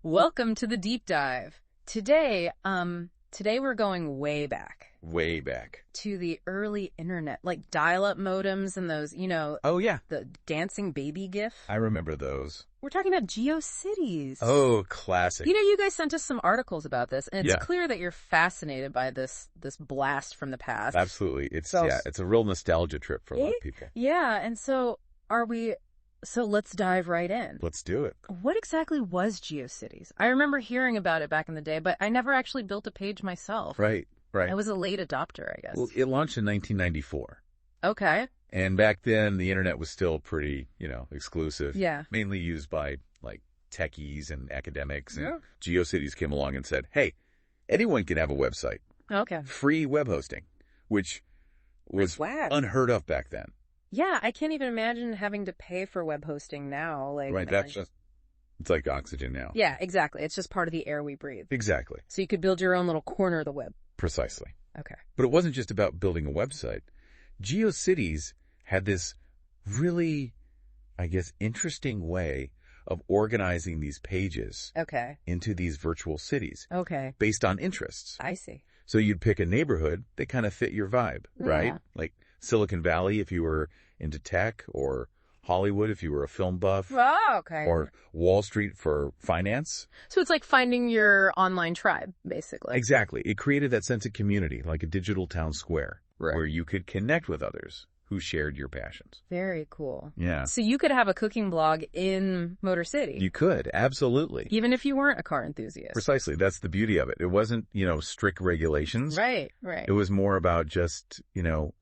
Welcome to the deep dive. Today we're going way back. Way back. To the early internet, like dial-up modems and those, Oh, yeah. the dancing baby gif. I remember those. We're talking about GeoCities. Oh, classic. You guys sent us some articles about this, and it's Yeah. clear that you're fascinated by this blast from the past. Absolutely. It's a real nostalgia trip for a lot of people. Yeah, and so let's dive right in. Let's do it. What exactly was GeoCities? I remember hearing about it back in the day, but I never actually built a page myself. Right. I was a late adopter, I guess. Well, it launched in 1994. Okay. And back then, the internet was still pretty, exclusive. Yeah. Mainly used by, techies and academics. And Yeah. GeoCities came along and said, hey, anyone can have a website. Okay. Free web hosting, which was Swag. unheard of back then. Yeah, I can't even imagine having to pay for web hosting now. Right. It's like oxygen now. Yeah, exactly. It's just part of the air we breathe. Exactly. So you could build your own little corner of the web. Precisely. Okay. But it wasn't just about building a website. GeoCities had this really, interesting way of organizing these pages Okay. into these virtual cities Okay. based on interests. I see. So you'd pick a neighborhood that kind of fit your vibe, right? Yeah. Like Silicon Valley if you were into tech, or Hollywood if you were a film buff, Oh, okay. or Wall Street for finance. So it's like finding your online tribe, basically. Exactly. It created that sense of community, like a digital town square, Right. where you could connect with others who shared your passions. Very cool. Yeah. So you could have a cooking blog in Motor City. You could, absolutely. Even if you weren't a car enthusiast. Precisely. That's the beauty of it. It wasn't, strict regulations. Right. It was more about just,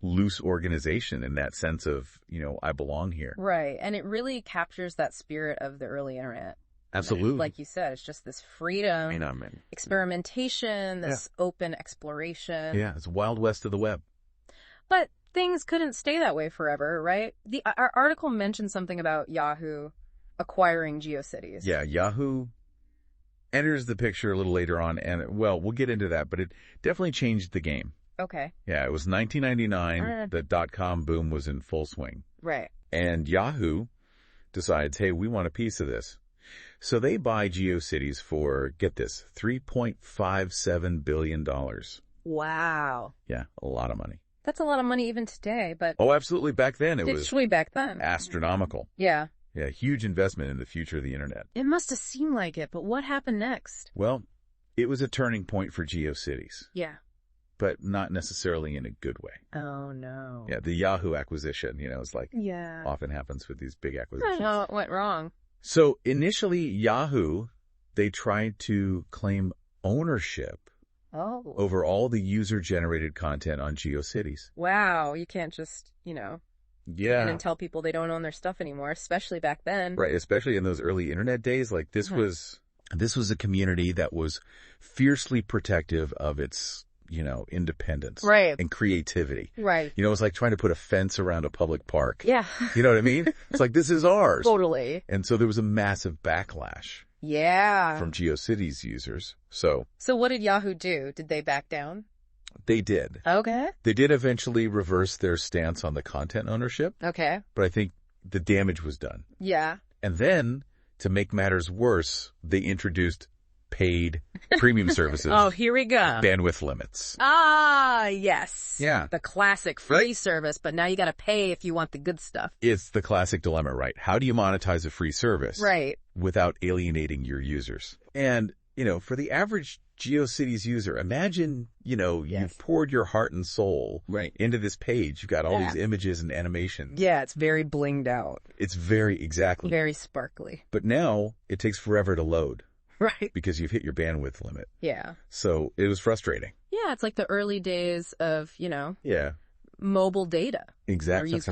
loose organization in that sense of, I belong here. Right. And it really captures that spirit of the early internet. Absolutely. Like you said, it's just this freedom, I mean, experimentation, this open exploration. yeah, it's Wild West of the web. But things couldn't stay that way forever, right? Our article mentioned something about Yahoo acquiring GeoCities. Yeah, Yahoo enters the picture a little later on, and, we'll get into that, but it definitely changed the game. Okay. Yeah, it was 1999. Alright. The dot-com boom was in full swing. Right. And Yahoo decides, hey, we want a piece of this. So they buy GeoCities for, get this, $3.57 billion. Wow. Yeah, a lot of money. That's a lot of money even today, but Oh, absolutely. Back then, it was digitally back then. astronomical. Yeah. Yeah, huge investment in the future of the internet. It must have seemed like it, but what happened next? Well, it was a turning point for GeoCities, Yeah. but not necessarily in a good way. Oh, no. Yeah, the Yahoo acquisition, it's like Yeah. often happens with these big I acquisitions. don't know what went wrong. So initially, Yahoo, they tried to claim ownership Oh. over all the user-generated content on GeoCities. Wow. You can't just, Yeah. and tell people they don't own their stuff anymore, especially back then. Right, especially in those early internet days. Like this was a community that was fiercely protective of its, independence. Right. And creativity. Right. It was like trying to put a fence around a public park. Yeah. You know what I mean? It's like, this is ours. Totally. And so there was a massive backlash Yeah. from GeoCities users. So So what did Yahoo do? Did they back down? they did. Okay. They did eventually reverse their stance on the content ownership, Okay. but I think the damage was done. Yeah. And then, to make matters worse, they introduced paid premium services. Oh, here we go. Bandwidth limits. Ah, yes. Yeah. The classic free service, but now you got to pay if you want the good stuff. It's the classic dilemma, right? How do you monetize a free service Right. without alienating your users? And, for the average GeoCities user, imagine, you've poured your heart and soul into this page. You've got all these images and animations. Yeah, it's very blinged out. It's exactly. Very sparkly. But now it takes forever to load Right. because you've hit your bandwidth limit. Yeah. So it was frustrating. Yeah, it's like the early days of, Yeah, mobile data. exactly. Where you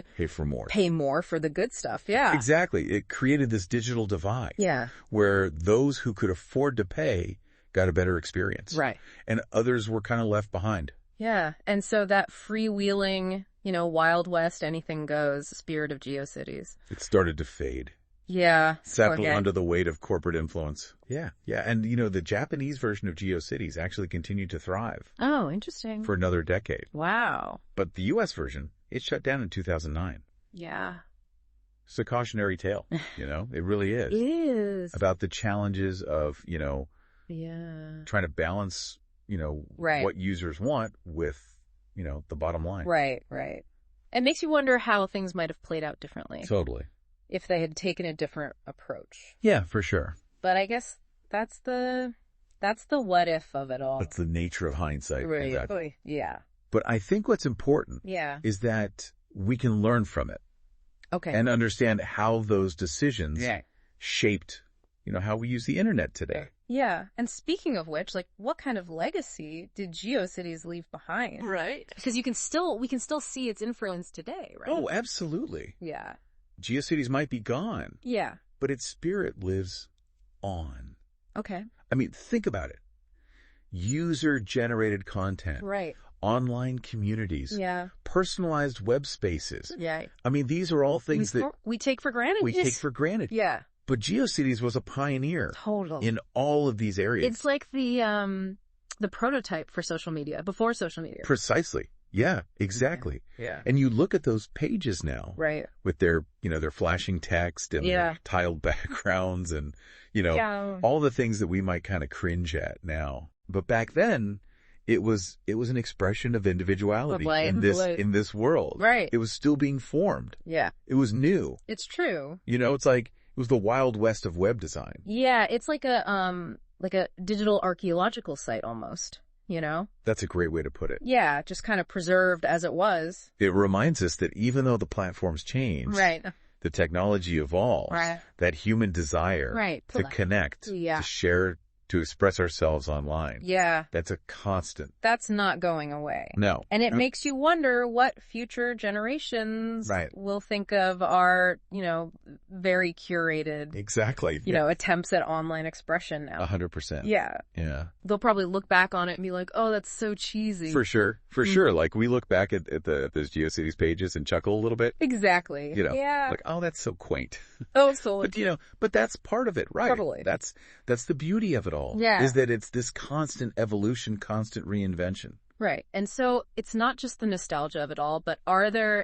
could pay for more. pay more for the good stuff. Yeah. Exactly. It created this digital divide. Yeah. Where those who could afford to pay got a better experience. Right. And others were kind of left behind. Yeah. And so that freewheeling, Wild West, anything goes spirit of GeoCities. It started to fade. Yeah. Settle Okay. under the weight of corporate influence. Yeah. Yeah. And, the Japanese version of GeoCities actually continued to thrive Oh, interesting. for another decade. Wow. But the U.S. version, it shut down in 2009. Yeah. It's a cautionary tale, it really is. It is. About the challenges of, yeah, trying to balance, right. what users want with, the bottom line. Right, right. It makes you wonder how things might have played out differently. Totally. If they had taken a different approach. Yeah, for sure. But I guess that's the what if of it all. That's the nature of hindsight. Right. Exactly. Yeah. But I think what's important is that we can learn from it. Okay. And understand how those decisions shaped, how we use the internet today. Yeah. And speaking of which, what kind of legacy did GeoCities leave behind? Right. Because we can still see its influence today, right? Oh, absolutely. Yeah. GeoCities might be gone. Yeah. But its spirit lives on. Okay. I mean, think about it. User-generated content. Right. Online communities. Yeah. Personalized web spaces. Yeah. I mean, these are all things we take for granted. We take for granted. Yeah. But GeoCities was a pioneer. Totally. In all of these areas. It's like the prototype for social media, before social media. Precisely. Yeah, exactly. Yeah. And you look at those pages now. Right. With their, their flashing text and their tiled backgrounds and, all the things that we might kind of cringe at now. But back then, it was an expression of individuality in this world. Right. It was still being formed. Yeah. It was new. It's true. It's like it was the Wild West of web design. Yeah, it's like a digital archaeological site almost, That's a great way to put it. Yeah, just kind of preserved as it was. It reminds us that even though the platforms change, right, the technology evolves, right, that human desire to connect, to share, to express ourselves online. Yeah. That's a constant. That's not going away. No. And it makes you wonder what future generations will think of our, very curated. Exactly. Attempts at online expression now. 100%. Yeah. Yeah. They'll probably look back on it and be like, oh, that's so cheesy. For sure. For sure. Like we look back at those GeoCities pages and chuckle a little bit. Exactly. Yeah. Like, oh, that's so quaint. Oh, so. But, but that's part of it, right? Totally. That's the beauty of it all. Yeah. Is that it's this constant evolution, constant reinvention. Right. And so it's not just the nostalgia of it all, but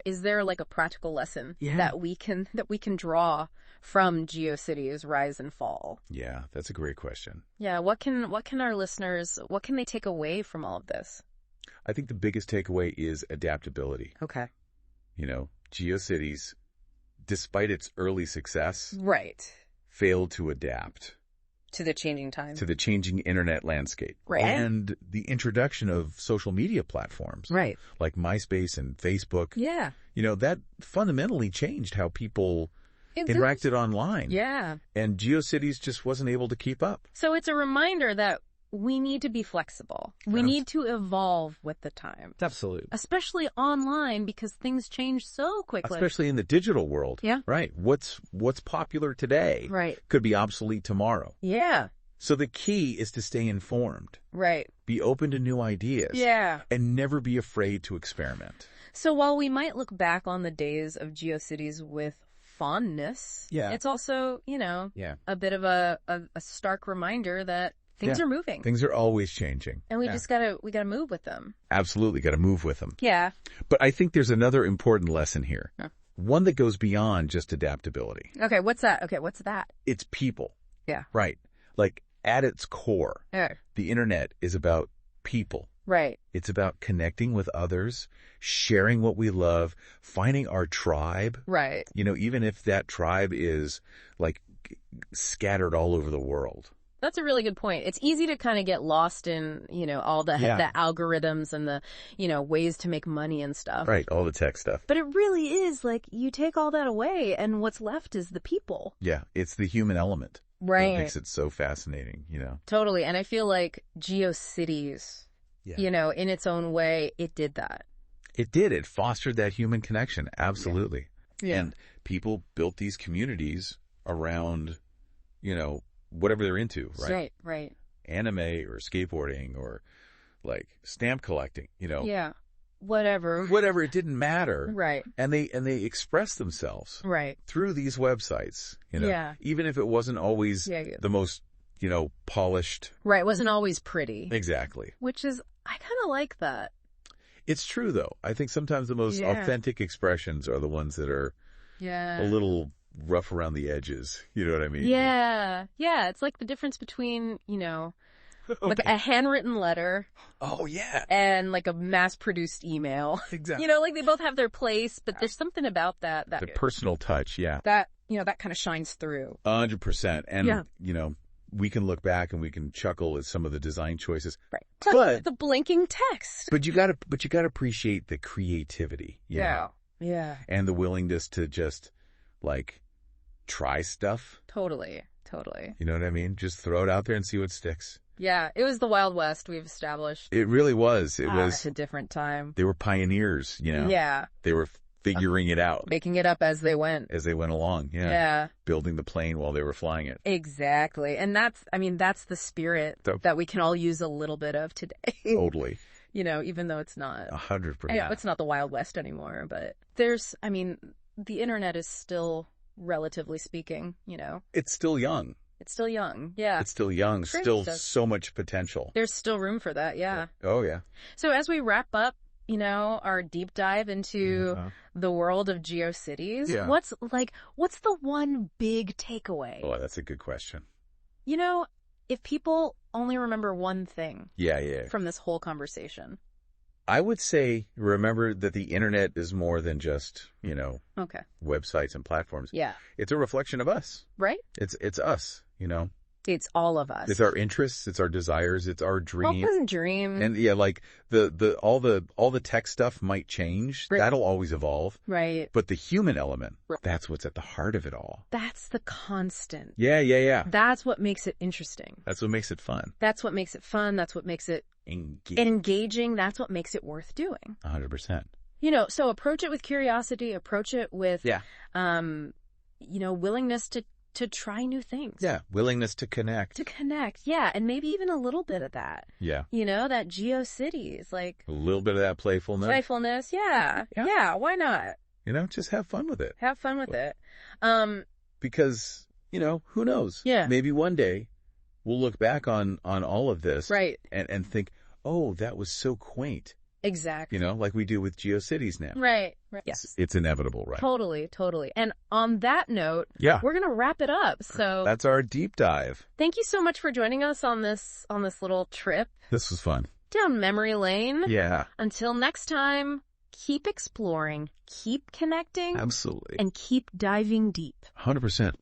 is there like a practical lesson that we can draw from GeoCities rise and fall? Yeah, that's a great question. Yeah, what can our listeners, what can they take away from all of this? I think the biggest takeaway is adaptability. Okay. GeoCities, despite its early success, failed to adapt to the changing times. To the changing internet landscape. Right. And the introduction of social media platforms. Right. Like MySpace and Facebook. Yeah. That fundamentally changed how people interacted online. Yeah. And GeoCities just wasn't able to keep up. So it's a reminder that we need to be flexible. We need to evolve with the times. Absolutely. Especially online because things change so quickly. Especially in the digital world. Yeah. Right. What's popular today could be obsolete tomorrow. Yeah. So the key is to stay informed. Right. Be open to new ideas. Yeah. And never be afraid to experiment. So while we might look back on the days of GeoCities with fondness, it's also, a bit of a stark reminder that things are moving. Things are always changing. And we just gotta move with them. Absolutely. Gotta move with them. Yeah. But I think there's another important lesson here. One that goes beyond just adaptability. Okay. What's that? It's people. Yeah. Right. Like at its core, the internet is about people. Right. It's about connecting with others, sharing what we love, finding our tribe. Right. Even if that tribe is like scattered all over the world. That's a really good point. It's easy to kind of get lost in, all the algorithms and the, ways to make money and stuff. Right. All the tech stuff. But it really is like you take all that away and what's left is the people. Yeah. It's the human element. Right. That makes it so fascinating, Totally. And I feel like GeoCities, in its own way, it did that. It did. It fostered that human connection. Absolutely. Yeah. And people built these communities around, whatever they're into, right? Right. Anime or skateboarding or like stamp collecting, Yeah. Whatever, it didn't matter. Right. And they expressed themselves. Right. Through these websites, Yeah. Even if it wasn't always the most, polished. Right. It wasn't always pretty. Exactly. Which is, I kind of like that. It's true though. I think sometimes the most authentic expressions are the ones that are, Yeah. A little rough around the edges. You know what I mean? Yeah. Yeah. It's like the difference between, you know, like a handwritten letter. Oh, yeah. And like a mass-produced email. Exactly. You know, like they both have their place, but there's something about that. The personal touch, yeah. That, you know, that kind of shines through. 100%. And, you know, we can look back and we can chuckle at some of the design choices. Right. But the blinking text. But you gotta appreciate the creativity. You know? Yeah. And the willingness to just, like, try stuff. Totally. You know what I mean? Just throw it out there and see what sticks. Yeah, it was the Wild West we've established. It really was. It was a different time. They were pioneers, you know. Yeah. They were figuring it out. Making it up as they went. As they went along, yeah. Building the plane while they were flying it. Exactly. And that's the spirit that we can all use a little bit of today. Totally. You know, even though it's not 100%. Yeah, it's not the Wild West anymore, but the internet is still, relatively speaking, you know. It's still young. It's still young, yeah. It's still young, still so much potential. There's still room for that, yeah. Oh, yeah. So as we wrap up, you know, our deep dive into the world of GeoCities, what's the one big takeaway? Oh, that's a good question. You know, if people only remember one thing from this whole conversation. I would say remember that the internet is more than just, you know, websites and platforms. Yeah. It's a reflection of us. Right? It's us, you know. It's all of us. It's our interests, it's our desires, it's our dreams. Hopes and dreams. And yeah, like all the tech stuff might change. Right. That'll always evolve. Right. But the human element, that's what's at the heart of it all. That's the constant. Yeah. That's what makes it interesting. That's what makes it fun. That's what makes it fun. That's what makes it engaging. That's what makes it worth doing. 100%. You know, so approach it with curiosity, approach it with, you know, willingness to try new things. Yeah, willingness to connect. Yeah, and maybe even a little bit of that. Yeah. You know, that GeoCities, like... A little bit of that playfulness. Yeah, why not? You know, just have fun with it. Have fun with it. Because, you know, who knows? Yeah. Maybe one day we'll look back on all of this. Right. And think, oh, that was so quaint. Exactly. You know, like we do with GeoCities now. Right. Yes. It's inevitable, right? Totally. And on that note, we're going to wrap it up. So that's our deep dive. Thank you so much for joining us on this little trip. This was fun. Down memory lane. Yeah. Until next time, keep exploring, keep connecting. Absolutely. And keep diving deep. 100%.